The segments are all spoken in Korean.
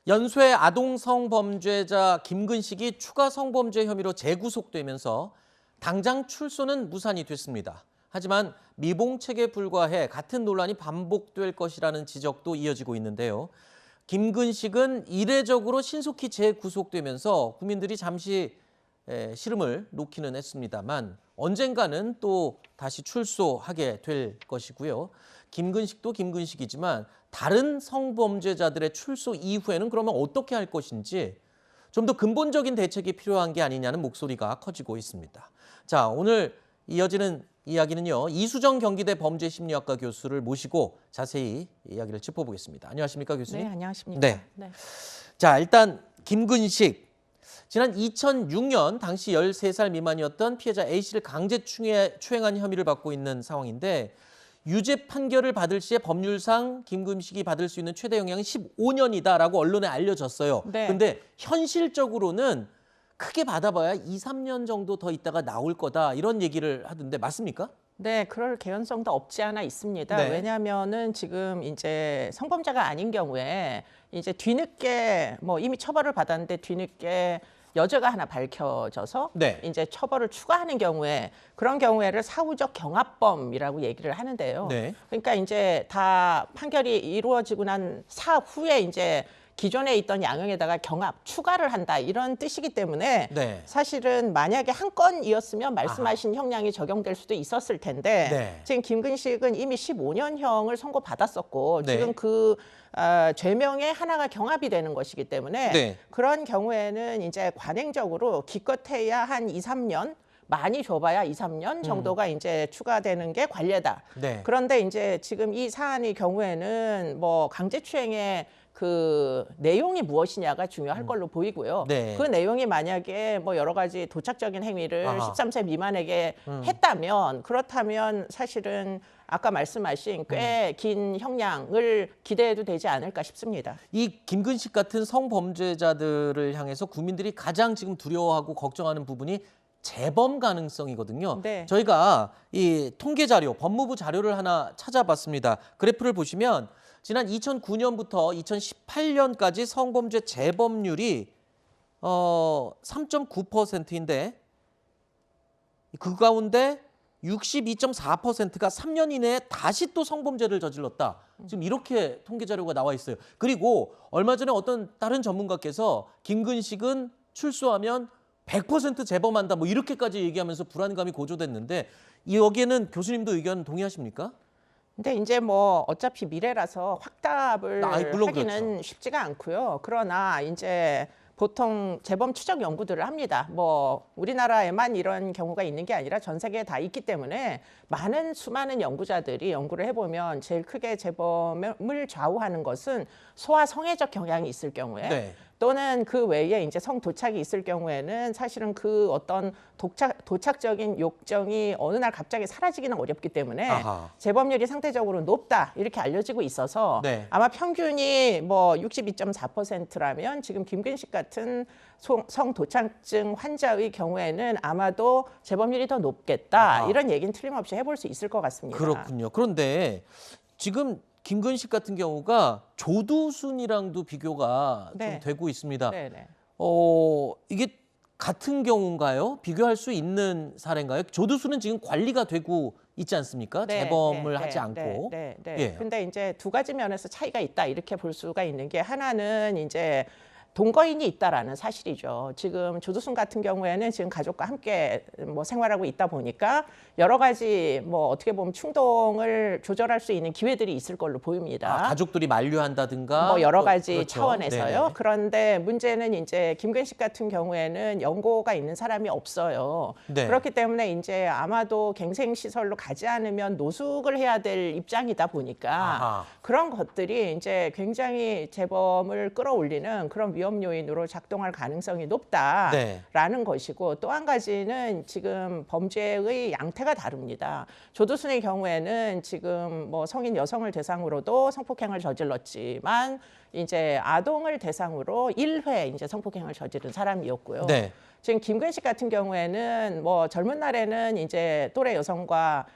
연쇄 아동 성범죄자 김근식이 추가 성범죄 혐의로 재구속되면서 당장 출소는 무산이 됐습니다. 하지만 미봉책에 불과해 같은 논란이 반복될 것이라는 지적도 이어지고 있는데요. 김근식은 이례적으로 신속히 재구속되면서 국민들이 잠시 시름을 놓기는 했습니다만 언젠가는 또 다시 출소하게 될 것이고요. 김근식도 김근식이지만 다른 성범죄자들의 출소 이후에는 그러면 어떻게 할 것인지 좀 더 근본적인 대책이 필요한 게 아니냐는 목소리가 커지고 있습니다. 자, 오늘 이어지는 이야기는요. 이수정 경기대 범죄심리학과 교수를 모시고 자세히 이야기를 짚어보겠습니다. 안녕하십니까, 교수님? 네, 안녕하십니까. 네. 자, 일단 김근식. 지난 2006년 당시 13살 미만이었던 피해자 A씨를 강제 추행한 혐의를 받고 있는 상황인데 유죄 판결을 받을 시에 법률상 김근식이 받을 수 있는 최대 형량은 15년이다라고 언론에 알려졌어요. 네. 근데 현실적으로는 크게 받아봐야 2, 3년 정도 더 있다가 나올 거다 이런 얘기를 하던데 맞습니까? 네, 그럴 개연성도 없지 않아 있습니다. 네. 왜냐하면은 지금 이제 성범죄가 아닌 경우에 이제 뒤늦게 뭐 이미 처벌을 받았는데 뒤늦게 여죄가 하나 밝혀져서 네. 이제 처벌을 추가하는 경우에 그런 경우에를 사후적 경합범이라고 얘기를 하는데요. 네. 그러니까 이제 다 판결이 이루어지고 난 사후에 이제 기존에 있던 양형에다가 경합, 추가를 한다 이런 뜻이기 때문에 네. 사실은 만약에 한 건이었으면 말씀하신 형량이 적용될 수도 있었을 텐데 네. 지금 김근식은 이미 15년형을 선고받았었고 네. 지금 그 죄명의 하나가 경합이 되는 것이기 때문에 네. 그런 경우에는 이제 관행적으로 기껏해야 한 2, 3년 많이 줘봐야 2, 3년 정도가 이제 추가되는 게 관례다. 네. 그런데 이제 지금 이 사안의 경우에는 뭐 강제추행의 그 내용이 무엇이냐가 중요할 걸로 보이고요. 네. 그 내용이 만약에 뭐 여러 가지 도착적인 행위를 아하. 13세 미만에게 했다면 그렇다면 사실은 아까 말씀하신 꽤 긴 형량을 기대해도 되지 않을까 싶습니다. 이 김근식 같은 성범죄자들을 향해서 국민들이 가장 지금 두려워하고 걱정하는 부분이 재범 가능성이거든요. 네. 저희가 이 통계 자료, 법무부 자료를 하나 찾아봤습니다. 그래프를 보시면 지난 2009년부터 2018년까지 성범죄 재범률이 3.9%인데 그 가운데 62.4%가 3년 이내에 다시 또 성범죄를 저질렀다. 지금 이렇게 통계 자료가 나와 있어요. 그리고 얼마 전에 어떤 다른 전문가께서 김근식은 출소하면 100% 재범한다. 뭐 이렇게까지 얘기하면서 불안감이 고조됐는데 여기에는 교수님도 의견 동의하십니까? 근데 이제 뭐 어차피 미래라서 확답을 물론 하기는 그렇죠. 쉽지가 않고요. 그러나 이제 보통 재범 추적 연구들을 합니다. 뭐 우리나라에만 이런 경우가 있는 게 아니라 전 세계에 다 있기 때문에 수많은 연구자들이 연구를 해보면 제일 크게 재범을 좌우하는 것은 소아 성애적 경향이 있을 경우에 네. 또는 그 외에 이제 성도착이 있을 경우에는 사실은 그 어떤 도착적인 욕정이 어느 날 갑자기 사라지기는 어렵기 때문에 아하. 재범률이 상대적으로 높다 이렇게 알려지고 있어서 네. 아마 평균이 뭐 62.4%라면 지금 김근식 같은 성도착증 환자의 경우에는 아마도 재범률이 더 높겠다 아하. 이런 얘기는 틀림없이 해볼 수 있을 것 같습니다. 그렇군요. 그런데 지금 김근식 같은 경우가 조두순이랑도 비교가 네. 좀 되고 있습니다. 네네. 이게 같은 경우인가요? 비교할 수 있는 사례인가요? 조두순은 지금 관리가 되고 있지 않습니까? 재범을 하지 않고. 네. 예. 근데 이제 두 가지 면에서 차이가 있다 이렇게 볼 수가 있는 게 하나는 이제 동거인이 있다라는 사실이죠. 지금 조두순 같은 경우에는 지금 가족과 함께 뭐 생활하고 있다 보니까 여러 가지 뭐 어떻게 보면 충동을 조절할 수 있는 기회들이 있을 걸로 보입니다. 가족들이 만류한다든가 뭐 여러 가지 그렇죠. 차원에서요. 네네. 그런데 문제는 이제 김근식 같은 경우에는 연고가 있는 사람이 없어요. 네. 그렇기 때문에 이제 아마도 갱생 시설로 가지 않으면 노숙을 해야 될 입장이다 보니까 아하. 그런 것들이 이제 굉장히 재범을 끌어올리는 그런 위험 요인으로 작동할 가능성이 높다라는 네. 것이고 또 한 가지는 지금 범죄의 양태가 다릅니다. 조두순의 경우에는 지금 뭐 성인 여성을 대상으로도 성폭행을 저질렀지만 이제 아동을 대상으로 1회 이제 성폭행을 저지른 사람이었고요. 네. 지금 김근식 같은 경우에는 뭐 젊은 날에는 이제 또래 여성과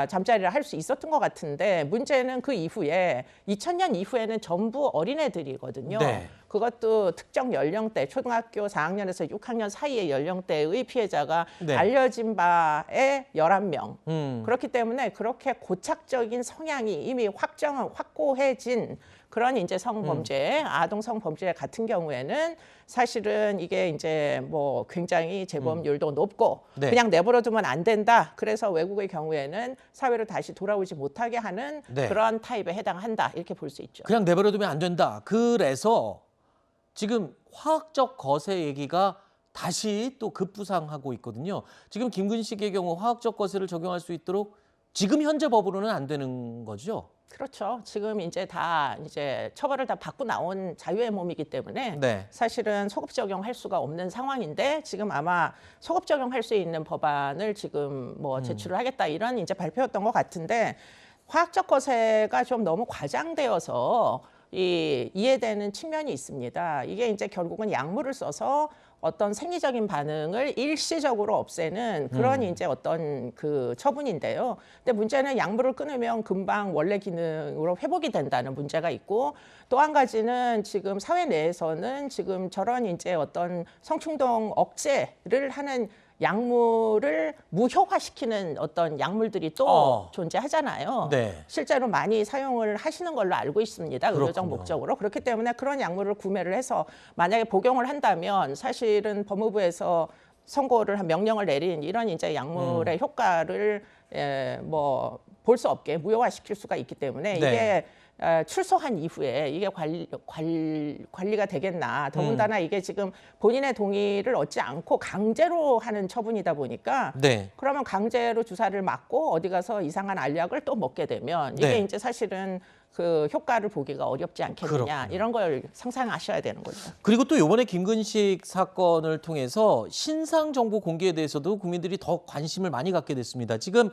잠자리를 할 수 있었던 것 같은데 문제는 그 이후에 2000년 이후에는 전부 어린애들이거든요. 네. 그 그것도 특정 연령대, 초등학교 4학년에서 6학년 사이의 연령대의 피해자가 네. 알려진 바에 11명. 그렇기 때문에 그렇게 고착적인 성향이 이미 확고해진 그런 이제 성범죄, 아동 성범죄 같은 경우에는 사실은 이게 이제 뭐 굉장히 재범률도 높고 네. 그냥 내버려두면 안 된다. 그래서 외국의 경우에는 사회로 다시 돌아오지 못하게 하는 네. 그런 타입에 해당한다. 이렇게 볼 수 있죠. 그냥 내버려두면 안 된다. 그래서 지금 화학적 거세 얘기가 다시 또 급부상하고 있거든요. 지금 김근식의 경우 화학적 거세를 적용할 수 있도록 지금 현재 법으로는 안 되는 거죠. 그렇죠. 지금 이제 다 이제 처벌을 다 받고 나온 자유의 몸이기 때문에 네. 사실은 소급 적용할 수가 없는 상황인데 지금 아마 소급 적용할 수 있는 법안을 지금 뭐 제출을 하겠다 이런 이제 발표였던 것 같은데 화학적 거세가 좀 너무 과장되어서 이해되는 측면이 있습니다. 이게 이제 결국은 약물을 써서 어떤 생리적인 반응을 일시적으로 없애는 그런 이제 어떤 그 처분인데요. 근데 문제는 약물을 끊으면 금방 원래 기능으로 회복이 된다는 문제가 있고 또 한 가지는 지금 사회 내에서는 지금 저런 이제 어떤 성충동 억제를 하는 약물을 무효화시키는 어떤 약물들이 또 존재하잖아요. 네. 실제로 많이 사용을 하시는 걸로 알고 있습니다. 의료적 그렇군요. 목적으로. 그렇기 때문에 그런 약물을 구매를 해서 만약에 복용을 한다면 사실은 법무부에서 선고를 한 명령을 내린 이런 이제 약물의 효과를 뭐 볼 수 없게 무효화시킬 수가 있기 때문에 네. 이게 출소한 이후에 이게 관리가 되겠나. 더군다나 이게 지금 본인의 동의를 얻지 않고 강제로 하는 처분이다 보니까 네. 그러면 강제로 주사를 맞고 어디 가서 이상한 알약을 또 먹게 되면 이게 네. 이제 사실은 그 효과를 보기가 어렵지 않겠느냐. 그렇군요. 이런 걸 상상하셔야 되는 거죠. 그리고 또 이번에 김근식 사건을 통해서 신상 정보 공개에 대해서도 국민들이 더 관심을 많이 갖게 됐습니다. 지금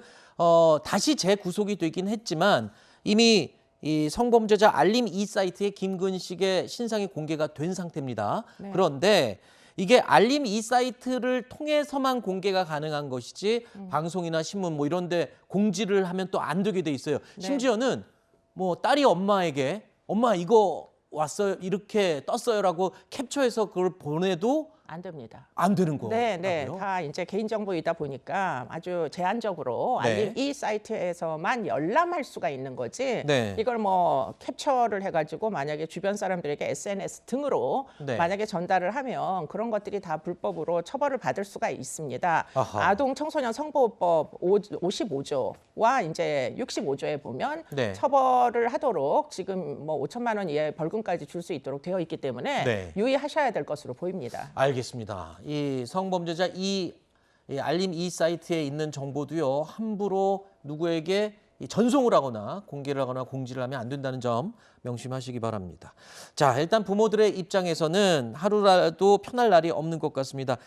다시 재구속이 되긴 했지만 이미 이 성범죄자 알림 사이트에 김근식의 신상이 공개가 된 상태입니다. 네. 그런데 이게 알림 사이트를 통해서만 공개가 가능한 것이지 방송이나 신문 뭐 이런 데 공지를 하면 또 안 되게 돼 있어요. 네. 심지어는 뭐 딸이 엄마에게 엄마 이거 왔어요 이렇게 떴어요라고 캡처해서 그걸 보내도 안 됩니다. 안 되는 거예요. 네. 다 이제 개인정보이다 보니까 아주 제한적으로 네. 알림 이 사이트에서만 열람할 수가 있는 거지. 네. 이걸 뭐 캡처를 해가지고 만약에 주변 사람들에게 SNS 등으로 네. 만약에 전달을 하면 그런 것들이 다 불법으로 처벌을 받을 수가 있습니다. 아하. 아동 청소년 성보호법 55조와 이제 65조에 보면 네. 처벌을 하도록 지금 뭐 5천만 원 이하의 벌금까지 줄 수 있도록 되어 있기 때문에 네. 유의하셔야 될 것으로 보입니다. 알겠습니다. 이 성범죄자 이 알림 사이트에 있는 정보도요 함부로 누구에게 전송을 하거나 공개를 하거나 공지를 하면 안 된다는 점 명심하시기 바랍니다. 자, 일단 부모들의 입장에서는 하루라도 편할 날이 없는 것 같습니다.